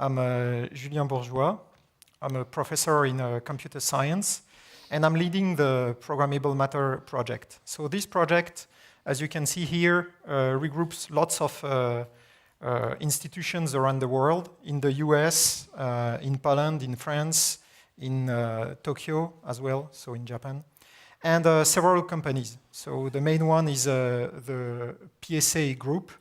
I'm Julien Bourgeois. I'm a professor in computer science, and I'm leading the Programmable Matter project. So this project, as you can see here, regroups lots of institutions around the world, in the US, in Poland, in France, in Tokyo as well, so in Japan, and several companies. So the main one is the PSA group,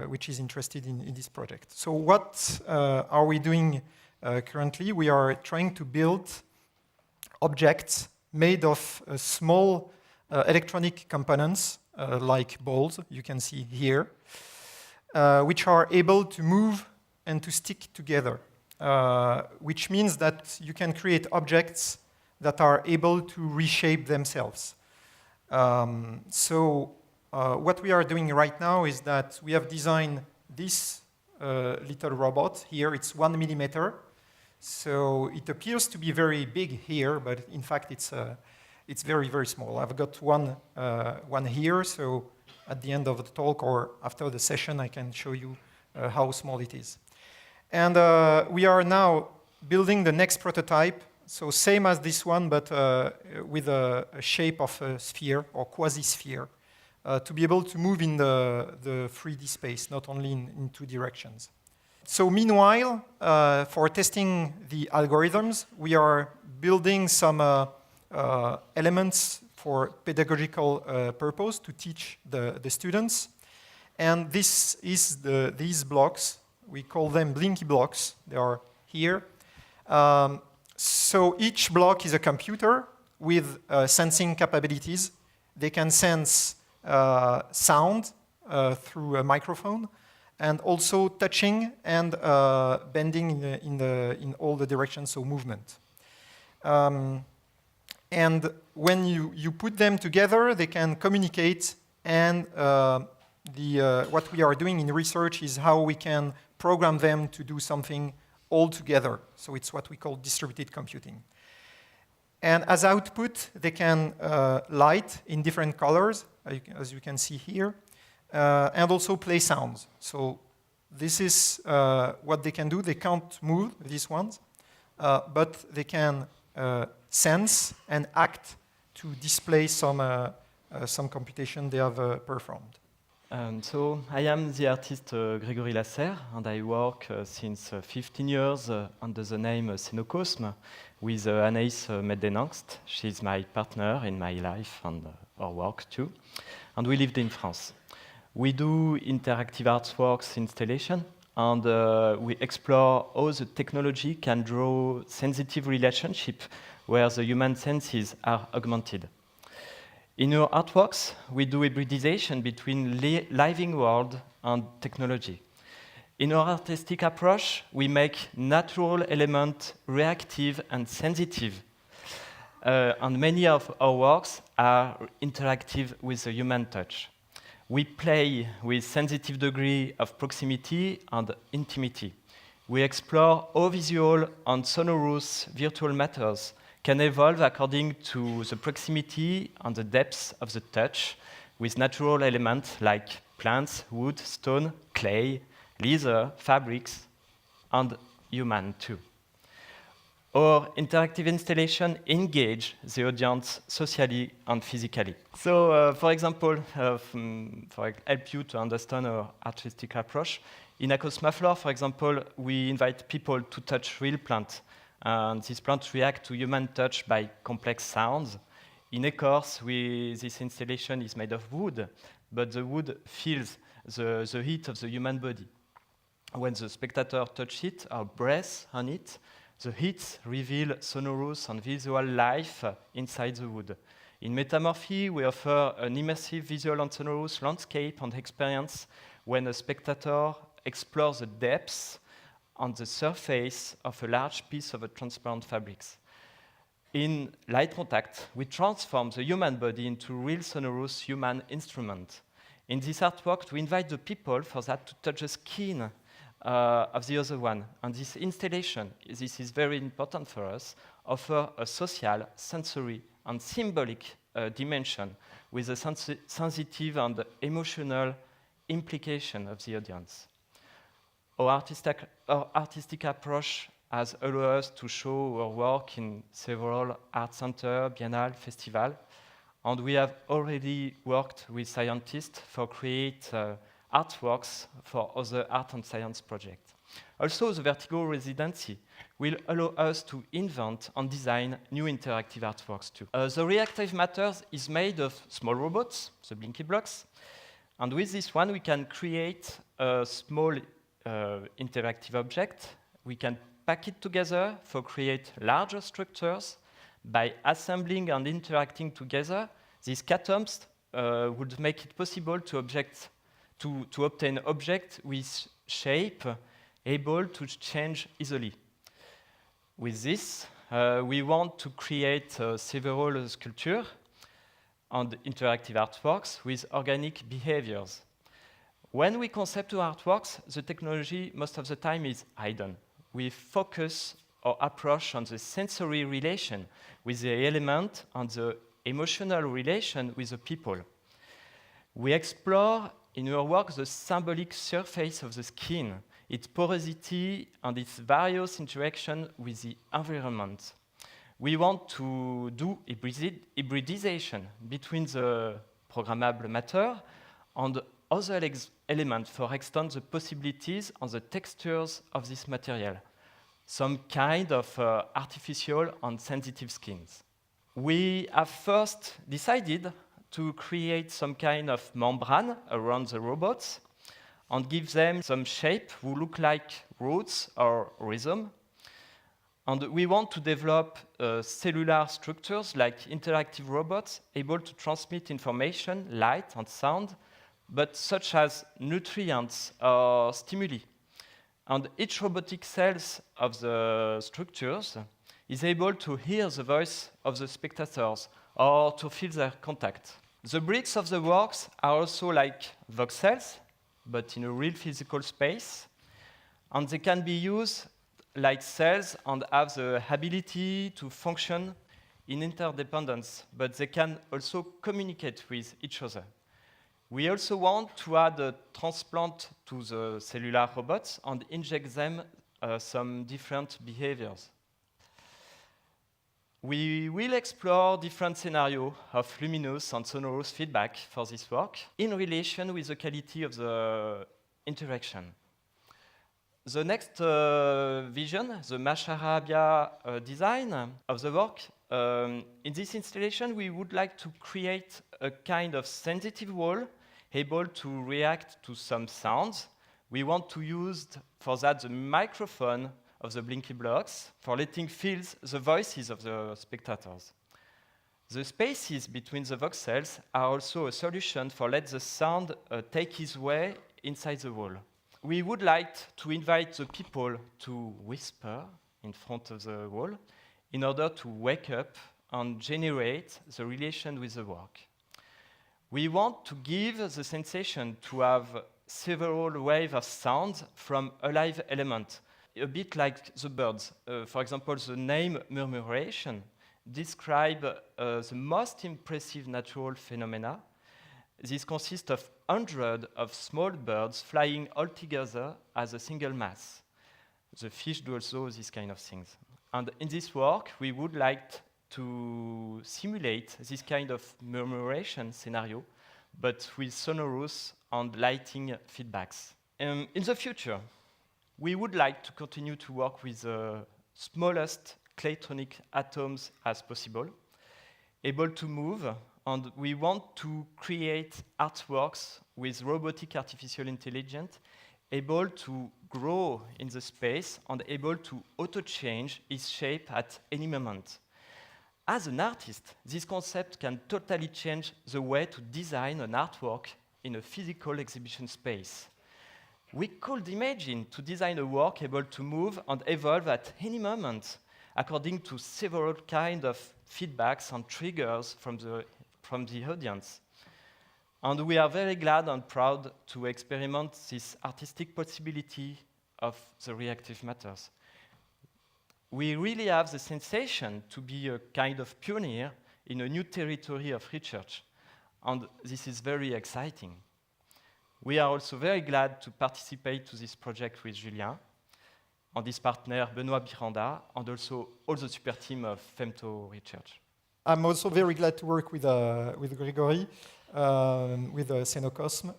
which is interested in this project. So what are we doing currently? We are trying to build objects made of small electronic components like balls, you can see here, which are able to move and to stick together, which means that you can create objects that are able to reshape themselves. What we are doing right now is that we have designed this little robot here. It's 1 millimeter. So it appears to be very big here, but in fact it's very, very small. I've got one here, so at the end of the talk or after the session, I can show you how small it is. And we are now building the next prototype, so same as this one, but with a shape of a sphere or quasi-sphere, to be able to move in the 3D space, not only in two directions. So meanwhile, for testing the algorithms, we are building some elements for pedagogical purpose to teach the students. And this is these blocks. We call them Blinky blocks. They are here. So each block is a computer with sensing capabilities. They can sense sound through a microphone, and also touching and bending in all the directions, so movement. And when you put them together, they can communicate, and what we are doing in research is how we can program them to do something all together. So it's what we call distributed computing. And as output, they can light in different colors, as you can see here, and also play sounds. So this is what they can do. They can't move, these ones, but they can sense and act to display some computation they have performed. So I am the artist Grégory Lasserre, and I work since 15 years under the name Xenocosm with Anaïs Meddenangst. She's my partner in my life and our work too. And we lived in France. We do interactive artworks installation, and we explore how the technology can draw sensitive relationship where the human senses are augmented. In our artworks, we do hybridization between living world and technology. In our artistic approach, we make natural elements reactive and sensitive. And many of our works are interactive with the human touch. We play with sensitive degree of proximity and intimity. We explore how visual and sonorous virtual matters can evolve according to the proximity and the depth of the touch with natural elements like plants, wood, stone, clay, leather, fabrics, and human too. Our interactive installation engage the audience socially and physically. So, for example, for help you to understand our artistic approach, in Acosmaflor, for example, we invite people to touch real plants. And these plants react to human touch by complex sounds. In Ecorse, this installation is made of wood, but the wood feels the heat of the human body. When the spectator touches it or breathes on it, the heat reveals sonorous and visual life inside the wood. In Metamorphy, we offer an immersive visual and sonorous landscape and experience when a spectator explores the depths on the surface of a large piece of a transparent fabrics. In Light Contact, we transform the human body into real sonorous human instrument. In this artwork, we invite the people for that to touch the skin of the other one. And this installation, this is very important for us, offer a social, sensory, and symbolic dimension with a sensitive and emotional implication of the audience. our artistic approach has allowed us to show our work in several art centers, biennale, festival, and we have already worked with scientists for create artworks for other art and science projects. Also, the Vertigo residency will allow us to invent and design new interactive artworks too. The reactive matter is made of small robots, the Blinky blocks, and with this one we can create a small interactive object. We can pack it together for create larger structures. By assembling and interacting together, these atoms would make it possible to obtain objects with shape able to change easily. With this, we want to create several sculptures and interactive artworks with organic behaviors. When we concept artworks, the technology most of the time is hidden. We focus our approach on the sensory relation with the element and the emotional relation with the people. We explore in our work the symbolic surface of the skin, its porosity and its various interactions with the environment. We want to do hybridization between the programmable matter and other elements for extend the possibilities and the textures of this material, some kind of artificial and sensitive skins. We have first decided to create some kind of membrane around the robots and give them some shape who look like roots or rhizome. And we want to develop cellular structures like interactive robots able to transmit information, light and sound, but such as nutrients or stimuli. And each robotic cells of the structures is able to hear the voice of the spectators or to feel their contact. The bricks of the works are also like voxels, but in a real physical space, and they can be used like cells and have the ability to function in interdependence, but they can also communicate with each other. We also want to add a transplant to the cellular robots and inject them some different behaviors. We will explore different scenarios of luminous and sonorous feedback for this work in relation with the quality of the interaction. The next vision, the Masharabia design of the work, in this installation we would like to create a kind of sensitive wall able to react to some sounds. We want to use for that the microphone of the Blinky blocks for letting feel the voices of the spectators. The spaces between the voxels are also a solution for let the sound take its way inside the wall. We would like to invite the people to whisper in front of the wall in order to wake up and generate the relation with the work. We want to give the sensation to have several waves of sound from a live element, a bit like the birds. For example, the name murmuration describes the most impressive natural phenomena. This consists of hundreds of small birds flying all together as a single mass. The fish do also these kind of things. And in this work, we would like to simulate this kind of murmuration scenario, but with sonorous and lighting feedbacks. In the future, we would like to continue to work with the smallest claytronic atoms as possible, able to move, and we want to create artworks with robotic artificial intelligence, able to grow in the space and able to auto-change its shape at any moment. As an artist, this concept can totally change the way to design an artwork in a physical exhibition space. We could imagine to design a work able to move and evolve at any moment according to several kinds of feedbacks and triggers from the audience. And we are very glad and proud to experiment this artistic possibility of the reactive matters. We really have the sensation to be a kind of pioneer in a new territory of research, and this is very exciting. We are also very glad to participate to this project with Julien, and his partner Benoît Biranda, and also all the super team of Femto Research. I'm also very glad to work with Grégory, with Senocosm.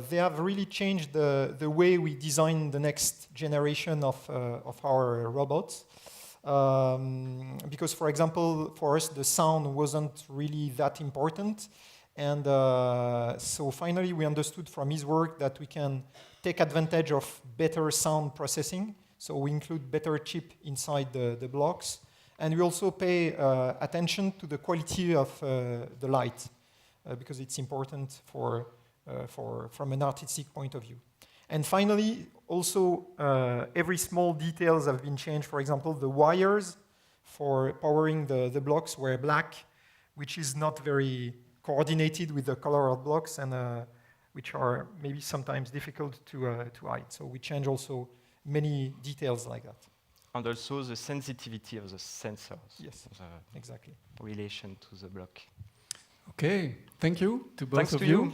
They have really changed the way we design the next generation of our robots. Because, for example, for us, the sound wasn't really that important. And so finally, we understood from his work that we can take advantage of better sound processing. So we include better chip inside the blocks. And we also pay attention to the quality of the light, because it's important from an artistic point of view. And finally, also, every small details have been changed. For example, the wires for powering the blocks were black, which is not very coordinated with the color of blocks, and which are maybe sometimes difficult to hide. So we change also many details like that. And also the sensitivity of the sensors. Yes, exactly. Relation to the block. Okay, thank you to both Thanks of to you. you.